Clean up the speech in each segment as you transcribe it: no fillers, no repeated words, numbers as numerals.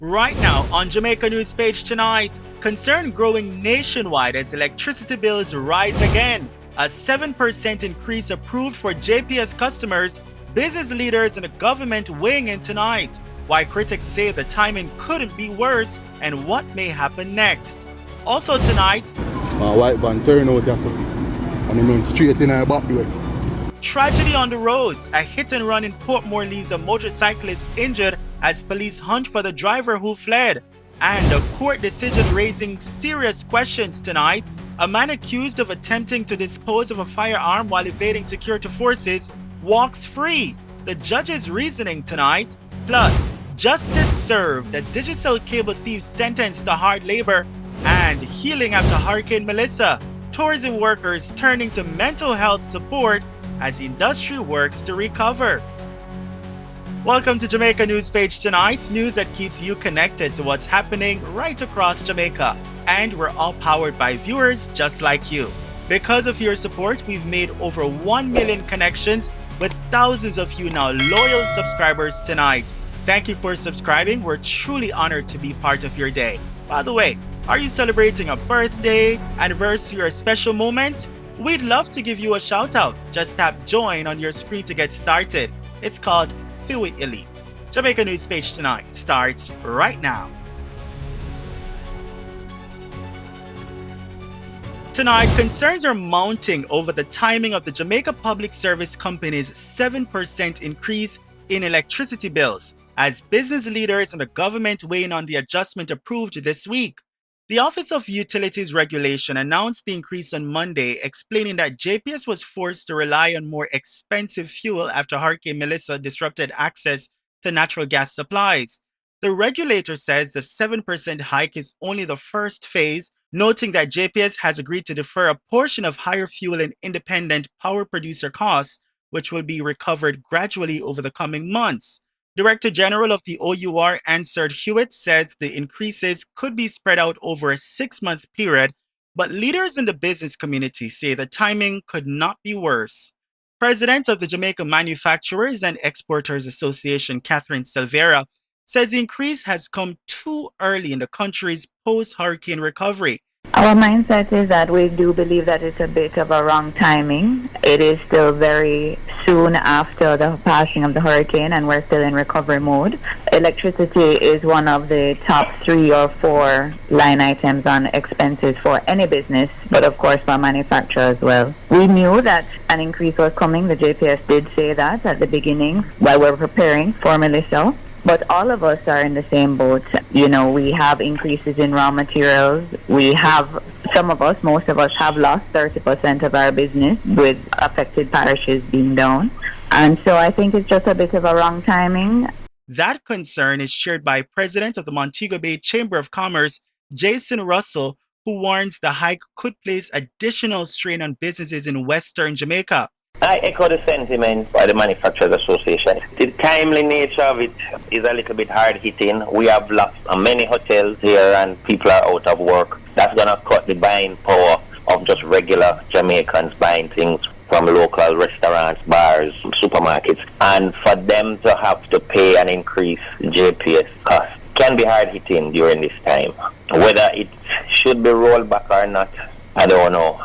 Right now on Jamaica News Page tonight, concern growing nationwide as electricity bills rise again. A 7% increase approved for JPS customers, business leaders and the government weighing in tonight. Why critics say the timing couldn't be worse and what may happen next. Also tonight, white van turn out and he went straight in our back door. Tragedy on the roads. A hit and run in Portmore leaves a motorcyclist injured as police hunt for the driver who fled. And a court decision raising serious questions tonight. A man accused of attempting to dispose of a firearm while evading security forces walks free. The judge's reasoning tonight. Plus, justice served. The digital cable thief sentenced to hard labor and healing after Hurricane Melissa. Tourism workers turning to mental health support as the industry works to recover. Welcome to Jamaica News Page tonight, news that keeps you connected to what's happening right across Jamaica. And we're all powered by viewers just like you. Because of your support, we've made over 1 million connections with thousands of you now loyal subscribers tonight. Thank you for subscribing. We're truly honored to be part of your day. By the way, are you celebrating a birthday, anniversary, or special moment? We'd love to give you a shout out. Just tap join on your screen to get started. It's called Feel It Elite. Jamaica News Page tonight starts right now. Tonight, concerns are mounting over the timing of the Jamaica Public Service Company's 7% increase in electricity bills, as business leaders and the government weigh in on the adjustment approved this week. The Office of Utilities Regulation announced the increase on Monday, explaining that JPS was forced to rely on more expensive fuel after Hurricane Melissa disrupted access to natural gas supplies. The regulator says the 7% hike is only the first phase, noting that JPS has agreed to defer a portion of higher fuel and independent power producer costs, which will be recovered gradually over the coming months. Director General of the OUR, Ansard Hewitt, says the increases could be spread out over a 6-month period, but leaders in the business community say the timing could not be worse. President of the Jamaica Manufacturers and Exporters Association, Catherine Silvera, says the increase has come too early in the country's post-hurricane recovery. Our mindset is that we do believe that it's a bit of a wrong timing. It is still very soon after the passing of the hurricane and we're still in recovery mode. Electricity is one of the top 3 or 4 line items on expenses for any business, but of course for manufacturer as well. We knew that an increase was coming. The JPS did say that at the beginning while we're preparing for Melissa. But all of us are in the same boat. You know, we have increases in raw materials. We have, most of us have lost 30% of our business with affected parishes being down. And so I think it's just a bit of a wrong timing. That concern is shared by President of the Montego Bay Chamber of Commerce, Jason Russell, who warns the hike could place additional strain on businesses in Western Jamaica. I echo the sentiment by the Manufacturers Association. The timely nature of it is a little bit hard hitting. We have lost many hotels here and people are out of work. That's going to cut the buying power of just regular Jamaicans buying things from local restaurants, bars, supermarkets. And for them to have to pay an increased JPS cost can be hard hitting during this time. Whether it should be rolled back or not, I don't know,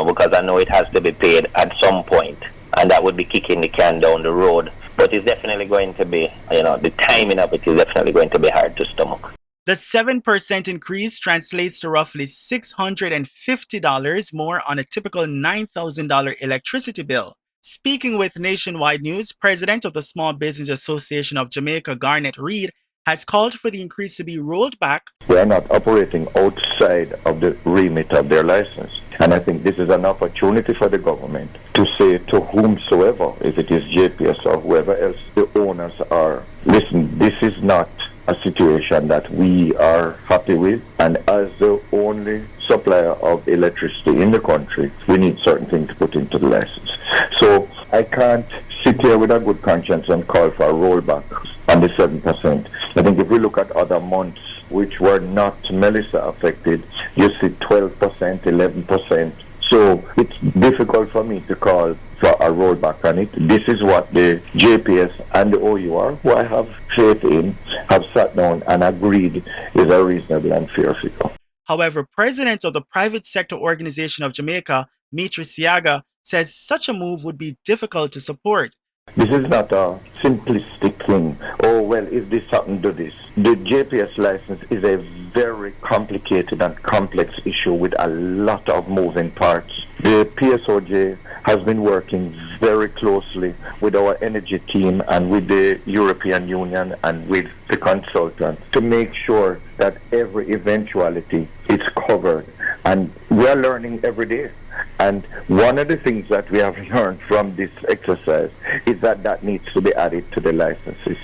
because I know it has to be paid at some point, and that would be kicking the can down the road. But it's definitely going to be, the timing of it is definitely going to be hard to stomach. The 7% increase translates to roughly $650 more on a typical $9,000 electricity bill. Speaking with Nationwide News, President of the Small Business Association of Jamaica, Garnet Reed, has called for the increase to be rolled back. They are not operating outside of the remit of their license. And I think this is an opportunity for the government to say to whomsoever, if it is JPS or whoever else the owners are, listen, this is not a situation that we are happy with. And as the only supplier of electricity in the country, we need certain things to put into the license. So I can't sit here with a good conscience and call for a rollback on the 7%. I think if we look at other months which were not Melissa affected, you see 12%, 11%. So it's difficult for me to call a rollback on it. This is what the JPS and the OUR, who I have faith in, have sat down and agreed is a reasonable and fair figure. However, president of the private sector organization of Jamaica, Mitri Siaga, says such a move would be difficult to support. This is not a simplistic thing. Oh, well, if this happened, do this. The JPS license is a very complicated and complex issue with a lot of moving parts. The PSOJ has been working very closely with our energy team and with the European Union and with the consultant to make sure that every eventuality is covered. And we are learning every day. And one of the things that we have learned from this exercise is that needs to be added to the licenses.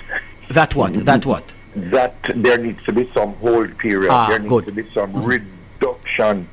That what? That there needs to be some hold period. There needs to be some reduction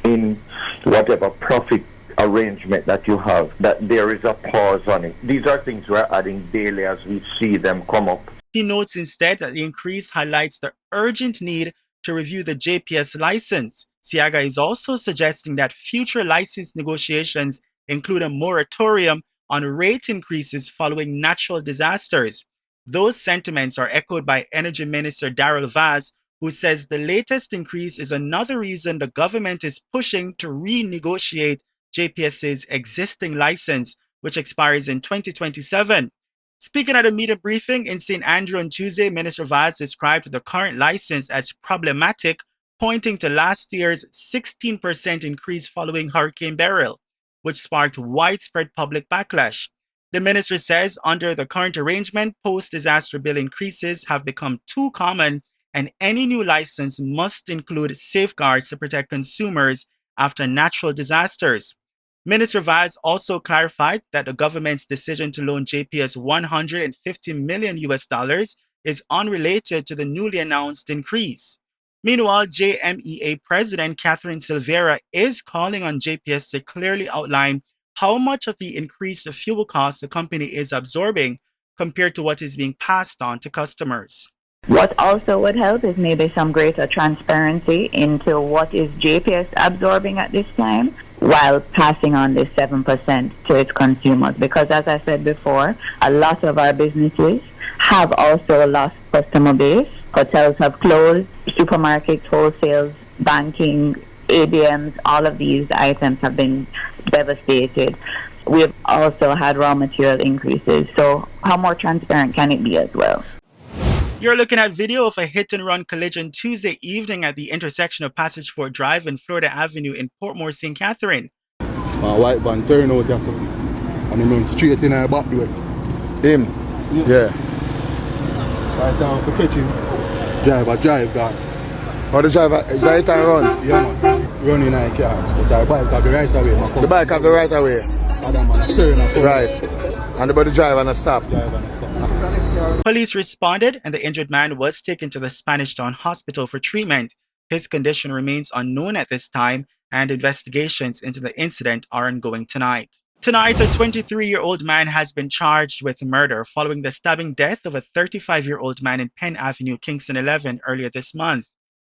in whatever profit arrangement that you have, that there is a pause on it. These are things we're adding daily as we see them come up. He notes instead that the increase highlights the urgent need to review the JPS license. Siaga is also suggesting that future license negotiations include a moratorium on rate increases following natural disasters. Those sentiments are echoed by Energy Minister Darrell Vaz, who says the latest increase is another reason the government is pushing to renegotiate JPS's existing license, which expires in 2027. Speaking at a media briefing in St. Andrew on Tuesday, Minister Vaz described the current license as problematic, pointing to last year's 16% increase following Hurricane Beryl, which sparked widespread public backlash. The minister says under the current arrangement, post-disaster bill increases have become too common, and any new license must include safeguards to protect consumers after natural disasters. Minister Vaz also clarified that the government's decision to loan JPS $150 million is unrelated to the newly announced increase. Meanwhile, JMEA President Catherine Silveira is calling on JPS to clearly outline how much of the increased fuel costs the company is absorbing compared to what is being passed on to customers. What also would help is maybe some greater transparency into what is JPS absorbing at this time while passing on this 7% to its consumers. Because as I said before, a lot of our businesses have also lost customer base. Hotels have closed, supermarkets, wholesales, banking, ABMs, all of these items have been devastated. We've also had raw material increases. So how more transparent can it be as well? You're looking at video of a hit-and-run collision Tuesday evening at the intersection of Passage Fort Drive and Florida Avenue in Portmore, St. Catherine. A white van turn out or something, and he went straight in our back door. Him? Yeah. Right down for catching. Drive gone. Oh, the driver, is that time run? Yeah, man. Running in a car. But the bike have the right away. The bike have the right away? Other man a turn and come. Right. And the driver and a stop? Police responded and the injured man was taken to the Spanish Town Hospital for treatment. His condition remains unknown at this time and investigations into the incident are ongoing tonight. Tonight, a 23-year-old man has been charged with murder following the stabbing death of a 35-year-old man in Penn Avenue, Kingston 11 earlier this month.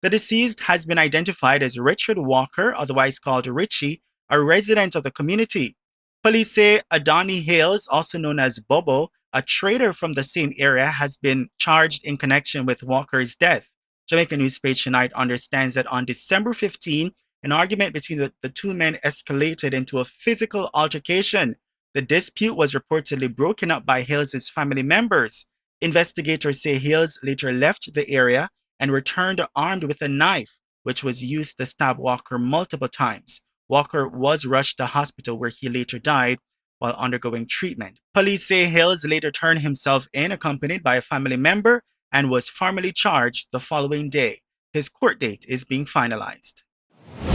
The deceased has been identified as Richard Walker, otherwise called Richie, a resident of the community. Police say Adani Hales, also known as Bobo, a trader from the same area, has been charged in connection with Walker's death. Jamaica News Page tonight understands that on December 15, an argument between the two men escalated into a physical altercation. The dispute was reportedly broken up by Hales' family members. Investigators say Hales later left the area and returned armed with a knife, which was used to stab Walker multiple times. Walker was rushed to hospital where he later died while undergoing treatment. Police say Hales later turned himself in accompanied by a family member and was formally charged the following day. His court date is being finalized.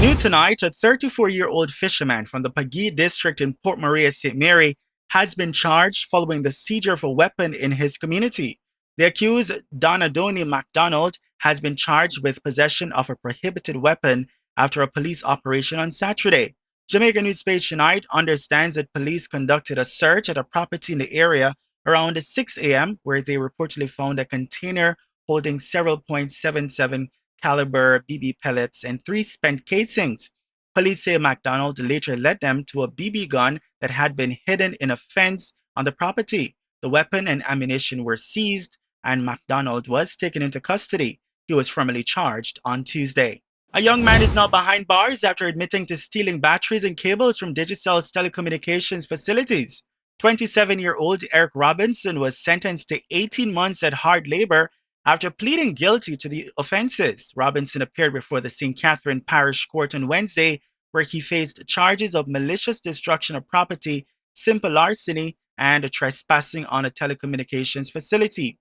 New tonight, a 34-year-old fisherman from the Pagee district in Port Maria, St. Mary, has been charged following the seizure of a weapon in his community. The accused, Donadoni MacDonald, has been charged with possession of a prohibited weapon after a police operation on Saturday. Jamaica News Page tonight understands that police conducted a search at a property in the area around 6 a.m. where they reportedly found a container holding several .77 caliber BB pellets and 3 spent casings. Police say McDonald later led them to a BB gun that had been hidden in a fence on the property. The weapon and ammunition were seized, and McDonald was taken into custody. He was formally charged on Tuesday. A young man is now behind bars after admitting to stealing batteries and cables from Digicel's telecommunications facilities. 27-year-old Eric Robinson was sentenced to 18 months at hard labor after pleading guilty to the offenses. Robinson appeared before the St. Catherine Parish Court on Wednesday, where he faced charges of malicious destruction of property, simple larceny, and trespassing on a telecommunications facility.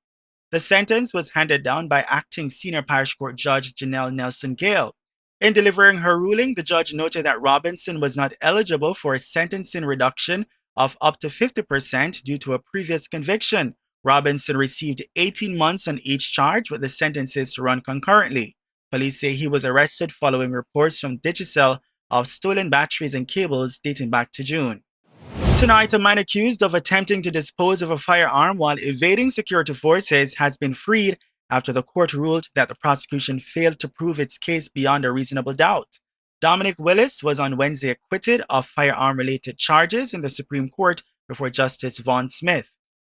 The sentence was handed down by acting senior parish court judge Janelle Nelson Gale. In delivering her ruling, the judge noted that Robinson was not eligible for a sentencing reduction of up to 50% due to a previous conviction. Robinson received 18 months on each charge, with the sentences to run concurrently. Police say he was arrested following reports from Digicel of stolen batteries and cables dating back to June. Tonight, a man accused of attempting to dispose of a firearm while evading security forces has been freed after the court ruled that the prosecution failed to prove its case beyond a reasonable doubt. Dominic Willis was on Wednesday acquitted of firearm-related charges in the Supreme Court before Justice Vaughn Smith.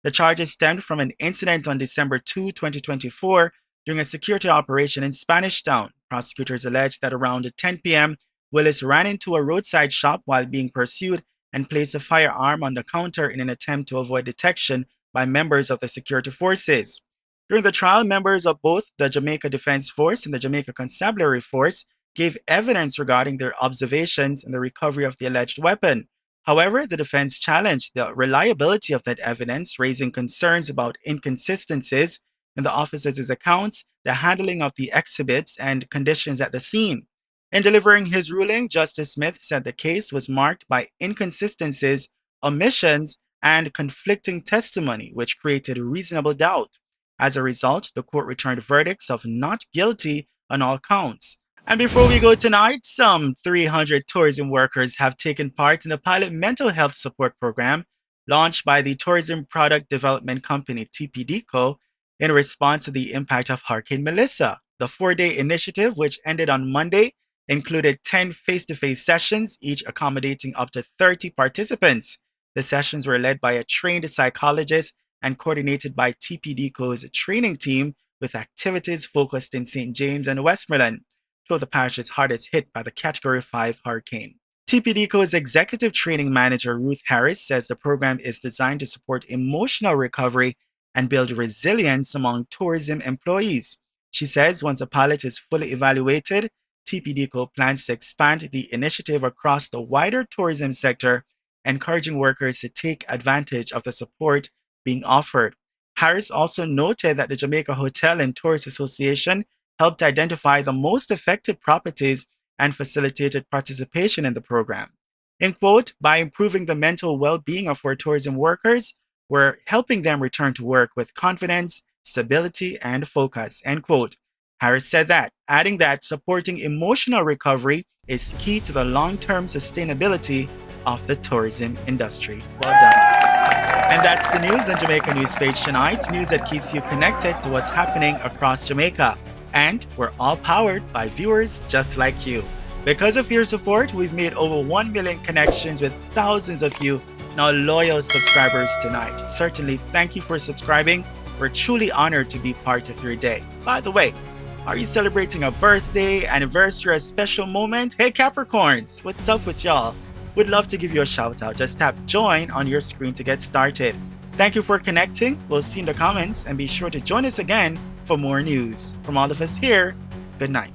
The charges stemmed from an incident on December 2, 2024, during a security operation in Spanish Town. Prosecutors alleged that around 10 p.m., Willis ran into a roadside shop while being pursued and placed a firearm on the counter in an attempt to avoid detection by members of the security forces. During the trial, members of both the Jamaica Defense Force and the Jamaica Constabulary Force gave evidence regarding their observations and the recovery of the alleged weapon. However, the defense challenged the reliability of that evidence, raising concerns about inconsistencies in the officers' accounts, the handling of the exhibits, and conditions at the scene. In delivering his ruling, Justice Smith said the case was marked by inconsistencies, omissions, and conflicting testimony, which created reasonable doubt. As a result, the court returned verdicts of not guilty on all counts. And before we go tonight, some 300 tourism workers have taken part in the pilot mental health support program launched by the Tourism Product Development Company, TPDCO, in response to the impact of Hurricane Melissa. The 4-day initiative, which ended on Monday, included 10 face-to-face sessions, each accommodating up to 30 participants. The sessions were led by a trained psychologist and coordinated by TPDCO's training team, with activities focused in St. James and Westmoreland, two of the parishes hardest hit by the Category 5 hurricane. TPDCO's executive training manager, Ruth Harris, says the program is designed to support emotional recovery and build resilience among tourism employees. She says once a pilot is fully evaluated, TPDCO plans to expand the initiative across the wider tourism sector, encouraging workers to take advantage of the support being offered. Harris also noted that the Jamaica Hotel and Tourist Association helped identify the most affected properties and facilitated participation in the program. In quote, by improving the mental well-being of our tourism workers, we're helping them return to work with confidence, stability, and focus, end quote. Harris said that, adding that supporting emotional recovery is key to the long-term sustainability of the tourism industry. Well done. And that's the news on Jamaica News Page tonight, news that keeps you connected to what's happening across Jamaica. And we're all powered by viewers just like you. Because of your support, we've made over 1 million connections with thousands of you now loyal subscribers tonight. Certainly, thank you for subscribing. We're truly honored to be part of your day. By the way, are you celebrating a birthday, anniversary, or a special moment? Hey Capricorns, what's up with y'all? We'd love to give you a shout out. Just tap join on your screen to get started. Thank you for connecting. We'll see you in the comments, and be sure to join us again for more news. From all of us here, good night.